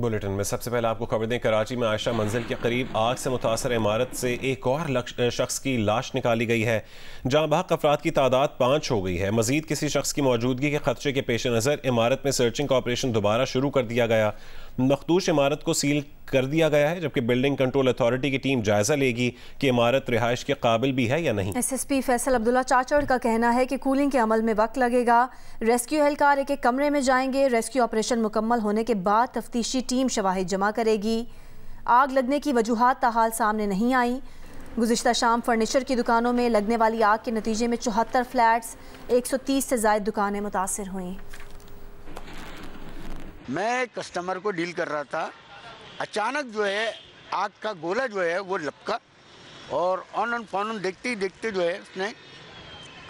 Bulletin में सबसे पहले आपको खबर दें, कराची में आयशा मंजिल के करीब आग से मुतासर इमारत से एक और शख्स की लाश निकाली गई है। जहां बहक अफराद की तादाद 5 हो गई है। मजीद किसी शख्स की मौजूदगी के खदशे के पेश नज़र इमारत में सर्चिंग का ऑपरेशन दोबारा शुरू कर दिया गया। मखदूश इमारत को सील कर दिया गया है, जबकि बिल्डिंग कंट्रोल अथॉरिटी की टीम जायजा लेगी कि इमारत रिहाइश के काबिल भी है या नहीं। SSP फैसल अब्दुल्ला चाचड़ का कहना है कि कूलिंग के अमल में वक्त लगेगा। रेस्क्यू एहलकार एक एक कमरे में जाएंगे। रेस्क्यू ऑपरेशन मुकम्मल होने के बाद तफ्तीशी टीम शवाहिद जमा करेगी। आग लगने की वजूहात ताहाल सामने नहीं आई। गुज़िश्ता शाम फर्नीचर की दुकानों में लगने वाली आग के नतीजे में 74 फ्लैट्स, 130 से ज़ायद दुकानें मुतासर हुई। मैं कस्टमर को डील कर रहा था, अचानक जो है आग का गोला जो है वो लपका और ऑन फॉन देखते ही देखते जो है उसने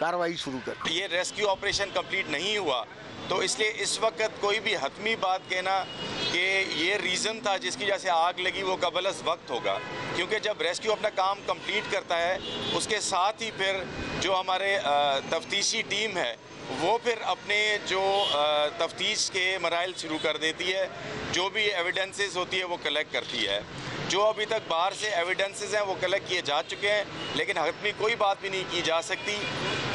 कार्रवाई शुरू कर दी। ये रेस्क्यू ऑपरेशन कंप्लीट नहीं हुआ, तो इसलिए इस वक्त कोई भी हतमी बात कहना कि ये रीज़न था जिसकी वजह से आग लगी वो कबलस वक्त होगा, क्योंकि जब रेस्क्यू अपना काम कंप्लीट करता है उसके साथ ही फिर जो हमारे तफ्तीशी टीम है वो फिर अपने जो तफ्तीश के मराइल शुरू कर देती है। जो भी एविडेंसेस होती है वो कलेक्ट करती है। जो अभी तक बाहर से एविडेंसेस हैं वो कलेक्ट किए जा चुके हैं, लेकिन हतमी कोई बात भी नहीं की जा सकती।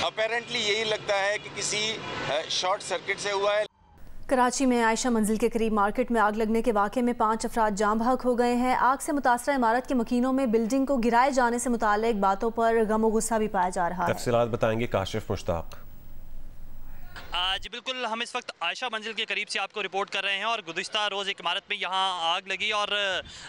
अपेरेंटली यही लगता है कि किसी शॉर्ट सर्किट से हुआ है। कराची में आयशा मंजिल के करीब मार्केट में आग लगने के वाक़े में 5 अफराद जाम बहक हो गए हैं। आग से मुतासरा इमारत के मकीनों में बिल्डिंग को गिराए जाने से मुताल्लिक बातों पर गम और गुस्सा भी पाया जा रहा है। तफसीलात बताएंगे काशिफ मुश्ताक। जी बिल्कुल, हम इस वक्त आयशा मंजिल के करीब से आपको रिपोर्ट कर रहे हैं और गुज़िश्ता रोज़ एक इमारत में यहाँ आग लगी और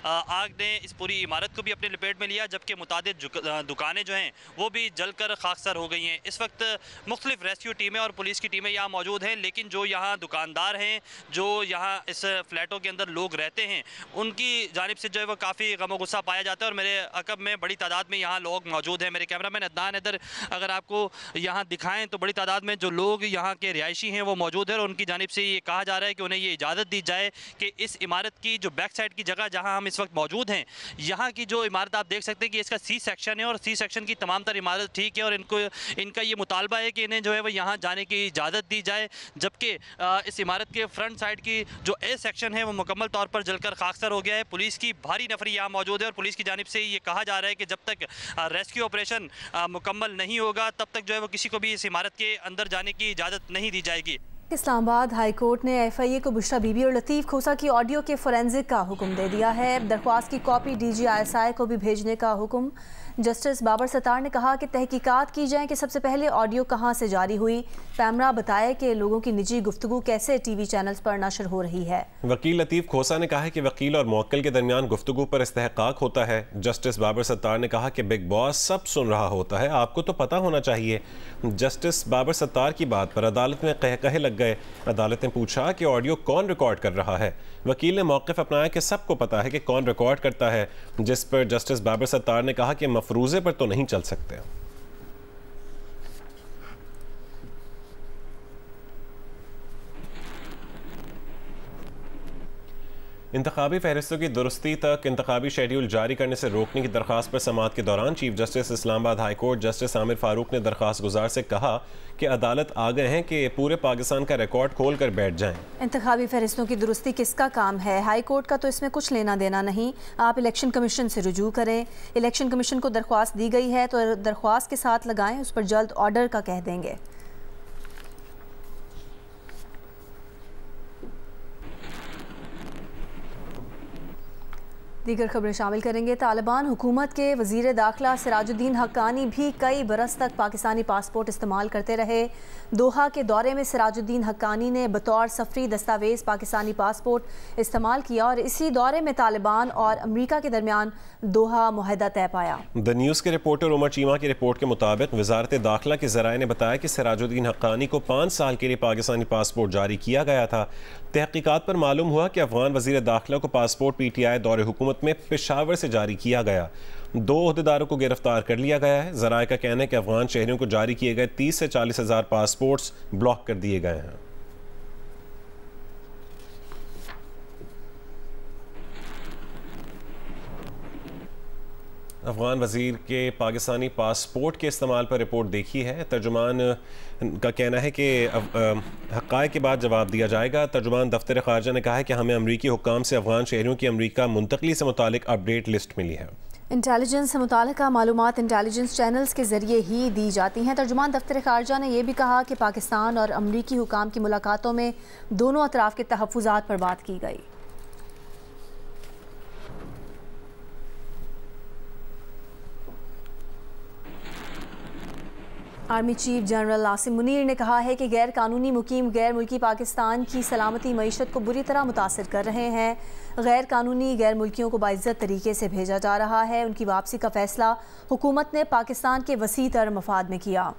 आग ने इस पूरी इमारत को भी अपने लपेट में लिया, जबकि मुतादिद दुकानें जो हैं वो भी जलकर खाकसर हो गई हैं। इस वक्त मुख्तलिफ रेस्क्यू टीमें और पुलिस की टीमें यहाँ मौजूद हैं, लेकिन जो यहाँ दुकानदार हैं, जो यहाँ इस फ्लैटों के अंदर लोग रहते हैं, उनकी जानिब से जो है वो काफ़ी गम और गुस्सा पाया जाता है। और मेरे अकब में बड़ी तादाद में यहाँ लोग मौजूद हैं। मेरे कैमरामैन अदनान इधर अगर आपको यहाँ दिखाएँ तो बड़ी तादाद में जो लोग यहाँ के रिहायशी हैं वो मौजूद है और उनकी जानिब से ये कहा जा रहा है कि उन्हें ये इजाज़त दी जाए कि इस इमारत की जो बैक साइड की जगह जहां हम इस वक्त मौजूद हैं, यहाँ की जो इमारत आप देख सकते हैं कि इसका C सेक्शन है और C सेक्शन की तमाम तर इमारत ठीक है और इनका ये मुतालबा है कि इन्हें जो है वो यहाँ जाने की इजाज़त दी जाए। जबकि इस इमारत के फ्रंट साइड की जो A सेक्शन है वो मुकम्मल तौर पर जलकर खाकसर हो गया है। पुलिस की भारी नफरी यहाँ मौजूद है और पुलिस की जानिब से ये कहा जा रहा है कि जब तक रेस्क्यू ऑपरेशन मुकम्मल नहीं होगा तब तक जो है वो किसी को भी इस इमारत के अंदर जाने की इजाज़त नहीं दी जाएगी। इस्लामाबाद हाई कोर्ट ने FIA को बुशरा बीबी और लतीफ़ खोसा की ऑडियो के फोरेंसिक का हुक्म दे दिया है। दरख्वास्त की कॉपी DG ISI को भी भेजने का हुक्म। जस्टिस बाबर सत्तार ने कहा कि तहकीकात की जाए कि सबसे पहले ऑडियो कहां से जारी हुई। पैमरा बताए कि लोगों की निजी गुफ्तगू कैसे TV चैनल्स पर नशर हो रही है। वकील लतीफ़ खोसा ने कहा कि वकील और मुवक्किल के दरमियान गुफ्तगू पर इस्तेहकाक होता है। जस्टिस बाबर सत्तार ने कहा कि बिग बॉस सब सुन रहा होता है, आपको तो पता होना चाहिए। जस्टिस बाबर सत्तार की बात पर अदालत में कहे लग गए। अदालत ने पूछा कि ऑडियो कौन रिकॉर्ड कर रहा है। वकील ने मौक़िफ़ अपनाया कि सबको पता है कि कौन रिकॉर्ड करता है, जिस पर जस्टिस बाबर सत्तार ने कहा कि मफरूज़े पर तो नहीं चल सकते। इंतखाबी फहरिस्तों की दुरुस्ती तक इंतखाबी शेड्यूल जारी करने से रोकने की दरख्वास्त पर समाअत के दौरान chief justice Islamabad high court justice Aamir Farooq ने दरख्वास्त गुजार से कहा कि अदालत आ गए हैं कि पूरे पाकिस्तान का रिकॉर्ड खोल कर बैठ जाएं। इंतखाबी फहरिस्तों की दुरुस्ती किसका काम है? हाई कोर्ट का तो इसमें कुछ लेना देना नहीं। आप इलेक्शन कमीशन से रुजू करें। इलेक्शन कमीशन को दरख्वास्त दी गई है तो दरख्वास्त के साथ लगाएं, उस पर जल्द ऑर्डर का कह देंगे। दीगर खबरें शामिल करेंगे। तालिबान हुकूमत के वज़ीर दाखिला सिराजुद्दीन हक्कानी भी कई बरस तक पाकिस्तानी पासपोर्ट इस्तेमाल करते रहे। दोहा के दौरे में सिराजुद्दीन हक्कानी ने बतौर सफरी दस्तावेज़ पाकिस्तानी पासपोर्ट इस्तेमाल किया और इसी दौरे में तालिबान और अमरीका के दरमियान दोहा मुआहदा तय पाया। द न्यूज़ के रिपोर्टर उमर चीमा की रिपोर्ट के मुताबिक वजारत दाखिला के ज़राए ने बताया कि सिराजुद्दीन हक्कानी को 5 साल के लिए पाकिस्तानी पासपोर्ट जारी किया गया था। तहकीकात पर मालूम हुआ कि अफगान वज़ीर दाखिला को पासपोर्ट PTI दौरे हुकूमत में पेशावर से जारी किया गया। 2 ओहदेदारों को गिरफ्तार कर लिया गया है। ज़राए का कहना है कि अफगान शहरियों को जारी किए गए 30 से 40 हज़ार पासपोर्ट्स ब्लॉक कर दिए गए हैं। अफगान वज़ीर के पाकिस्तानी पासपोर्ट के इस्तेमाल पर रिपोर्ट देखी है। तर्जुमान का कहना है कि हक़ाइक़ के बाद जवाब दिया जाएगा। तर्जुमान दफ्तर ख़ारजा ने कहा है कि हमें अमरीकी हुक्काम से अफगान शहरियों की अमरीका मुंतकली से मुतालिक अपडेट लिस्ट मिली है। इंटेलिजेंस से मुतालिका मालूमात इंटेलिजेंस चैनल्स के ज़रिए ही दी जाती हैं। तर्जुमान दफ्तर ख़ारजा ने यह भी कहा कि पाकिस्तान और अमरीकी हुक्काम की मुलाकातों में दोनों अतराफ़ के तहफ़्फ़ुज़ात पर बात की गई। Army chief general Asim Munir ने कहा है कि गैर कानूनी मुकीम गैर मुल्की पाकिस्तान की सलामती मईशत को बुरी तरह मुतासर कर रहे हैं। गैर कानूनी गैर मुल्कियों को बाइज्जत तरीके से भेजा जा रहा है। उनकी वापसी का फैसला हुकूमत ने पाकिस्तान के वसी तर मफाद में किया।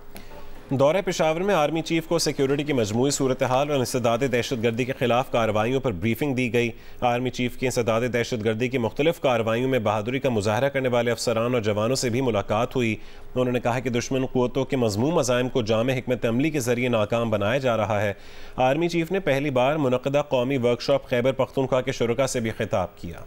दौरे पेशावर में आर्मी चीफ को सिक्योरिटी की मजमूई सूरत हाल और इंसदाद दहशतगर्दी के खिलाफ कार्रवाइयों पर ब्रीफिंग दी गई। आर्मी चीफ की इंसदाद दहशतगर्दी की मुख्तलिफ कार्रवाइयों में बहादुरी का मुजाहरा करने वाले अफसरान और जवानों से भी मुलाकात हुई। उन्होंने कहा कि दुश्मन क़ुव्वतों के मज़मूम अज़ाइम को जामे हिकमत अमली के जरिए नाकाम बनाया जा रहा है। आर्मी चीफ ने पहली बार मुनक़दा कौमी वर्कशॉप खैबर पख्तूनख्वा के शुरका से भी खिताब किया।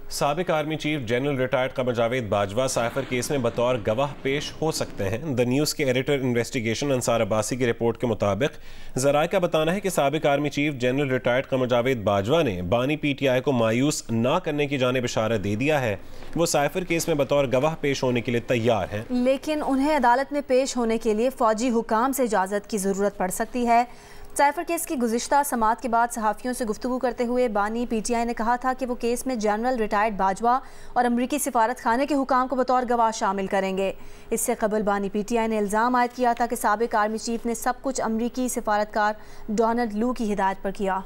साबिक army chief general retired Qamar Javed Bajwa cipher case में बतौर गवाह पेश हो सकते हैं। द न्यूज़ के एडिटर इन्वेस्टिगेशन अंसार अब्बासी की रिपोर्ट के मुताबिक ज़राए का बताना है कि साबिक army chief general retired Qamar Javed Bajwa ने बानी PTI को मायूस ना करने की जानिब इशारा दे दिया है। वो साइफर केस में बतौर गवाह पेश होने के लिए तैयार हैं, लेकिन उन्हें अदालत में पेश होने के लिए फौजी हुकाम से इजाज़त की ज़रूरत पड़ सकती है। साइफर केस की गुज़िश्ता समाअत के बाद सहाफ़ियों से गुफ्तगू करते हुए बानी PTI ने कहा था कि वो केस में जनरल रिटायर्ड बाजवा और अमरीकी सिफारत खाने के हुकाम को बतौर गवाह शामिल करेंगे। इससे कबल बानी PTI ने इल्ज़ाम आयद किया था कि साबिक आर्मी चीफ ने सब कुछ अमरीकी सिफारतकार डोनाल्ड लू की हिदायत पर किया।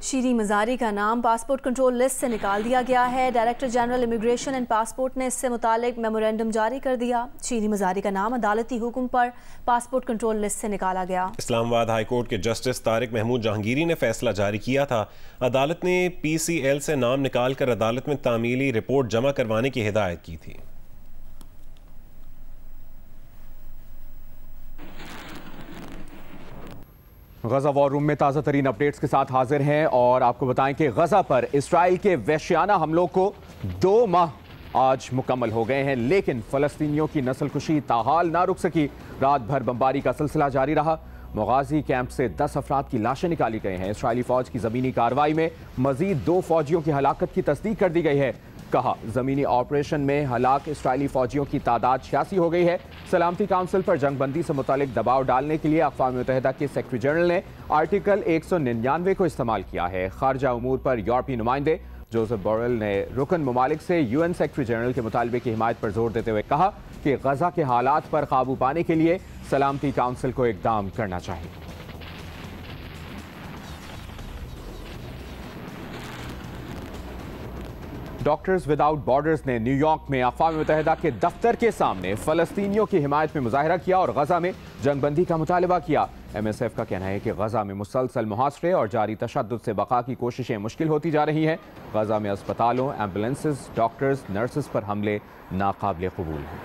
शीरी मज़ारी का नाम पासपोर्ट कंट्रोल लिस्ट से निकाल दिया गया है। Director general immigration and passport ने इससे मुतालिक मेमोरेंडम जारी कर दिया। शीरी मज़ारी का नाम अदालती हुक्म पर पासपोर्ट कंट्रोल लिस्ट से निकाला गया। इस्लामाबाद हाई कोर्ट के जस्टिस तारिक महमूद जहांगीरी ने फैसला जारी किया था। अदालत ने PCL से नाम निकाल कर अदालत में तामीली रिपोर्ट जमा करवाने की हिदायत की थी। गजा वॉर रूम में ताज़ा तरीन अपडेट्स के साथ हाजिर हैं और आपको बताएं कि गजा पर इसराइल के वहशियाना हमलों को 2 माह आज मुकम्मल हो गए हैं, लेकिन फ़लस्तीनियों की नस्लकुशी ताहाल ना रुक सकी। रात भर बमबारी का सिलसिला जारी रहा। मुगाजी कैंप से 10 अफराद की लाशें निकाली गई हैं। इसराइली फ़ौज की ज़मीनी कार्रवाई में मज़ीद 2 फ़ौजियों की हलाकत की तस्दीक कर दी गई है। कहा, ज़मीनी ऑपरेशन में हलाक इसराइली फ़ौजियों की तादाद 86 हो गई है। सलामती काउंसिल पर जंगबंदी से मुतालिक दबाव डालने के लिए अक़वाम मुत्तहिदा के सेक्रेटरी जनरल ने आर्टिकल 199 को इस्तेमाल किया है। खारजा उमूर पर यूरोपीय नुमाइंदे जोसेफ बोरेल ने रुकन ममालिक से UN सेक्रेटरी जनरल के मुतालबे की हिमायत पर जोर देते हुए कहा कि गजा के हालात पर काबू पाने के लिए सलामती काउंसिल को इक़दाम करना चाहिए। डॉक्टर्स विदाउट बॉर्डर्स ने न्यूयॉर्क में अक़वाम मुत्तहिदा के दफ्तर के सामने फ़लस्तीनियों की हिमायत में मुजाहिरा किया और गजा में जंगबंदी का मुतालबा किया। MSF का कहना है कि गजा में मुसलसल मुहासरे और जारी तशद्दुद से बका की कोशिशें मुश्किल होती जा रही हैं। गजा में अस्पतालों, एम्बुलेंसेस, डॉक्टर्स, नर्सेस पर हमले नाकाबिल कबूल हैं।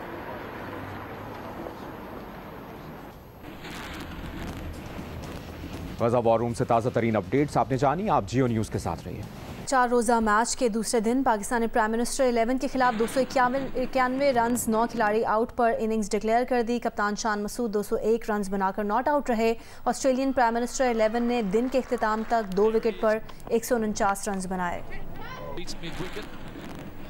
गजा वॉर रूम से ताज़ा तरीन अपडेट्स आपने जानी। आप जियो न्यूज़ के साथ रहिए। 4 रोज़ा मैच के दूसरे दिन पाकिस्तानी प्राइम मिनिस्टर 11 के खिलाफ 291 रन 9 खिलाड़ी आउट पर इनिंग्स डिक्लेयर कर दी। कप्तान शान मसूद 201 रन बनाकर नॉट आउट रहे। ऑस्ट्रेलियन प्राइम मिनिस्टर 11 ने दिन के इख्तिताम तक 2 विकेट पर 149 रन बनाए।